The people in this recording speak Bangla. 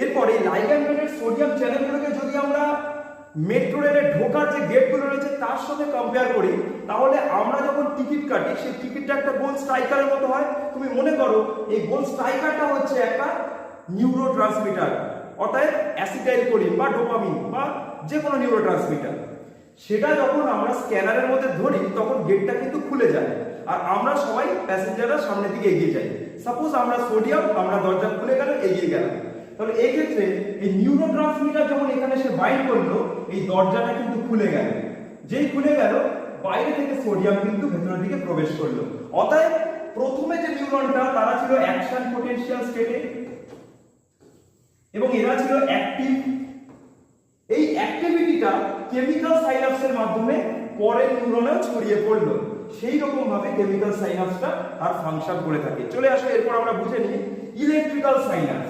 এরপরে লাইগ্যান্ড বেডেড সোডিয়াম চ্যানেলগুলোকে যদি আমরা মেট্রো রেলের ঢোকার যে গেটগুলো রয়েছে তার সাথে কম্পেয়ার করি, তাহলে আমরা যখন টিকিট কাটি সেই টিকিটটা একটা গোল স্ট্রাইকারের মতো হয়। তুমি মনে করো এই গোল স্ট্রাইকারটা হচ্ছে একটা নিউরোট্রান্সমিটার, অর্থাৎ অ্যাসিটাইলকোলিন বা ডোপামিন বা যে কোনো নিউরোট্রান্সমিটার। সেটা যখন আমরা স্ক্যানারের মধ্যে ধরি তখন গেটটা কিন্তু খুলে যায় আর আমরা সবাই প্যাসেঞ্জাররা সামনের দিকে এগিয়ে যাই। সাপোজ আমরা সোডিয়াম, আমরা দরজা খুলে গেল, এগিয়ে গেলাম। তাহলে এই ক্ষেত্রে এই নিউরোট্রান্সমিটার যখন এখানে সে বাইন্ড করলো, এই দরজাটা কিন্তু খুলে গেল। যেই খুলে গেল, বাইরে থেকে সোডিয়াম কিন্তু ভেতরের দিকে প্রবেশ করলো। অতএব প্রথমে যে নিউরনটা তারা ছিল অ্যাকশন পোটেনশিয়াল স্টেটে এবং এরা ছিল অ্যাক্টিভ। এই অ্যাক্টিভিটিটা কেমিক্যাল সাইনাপসের মাধ্যমে পরের নিউরনেও ছড়িয়ে পড়লো। সেই রকম ভাবে কেমিক্যাল সাইনাপসটা আর ফাংশন করে থাকে। চলে আসো এরপর আমরা বুঝে নিই ইলেকট্রিক্যাল সাইনাপস।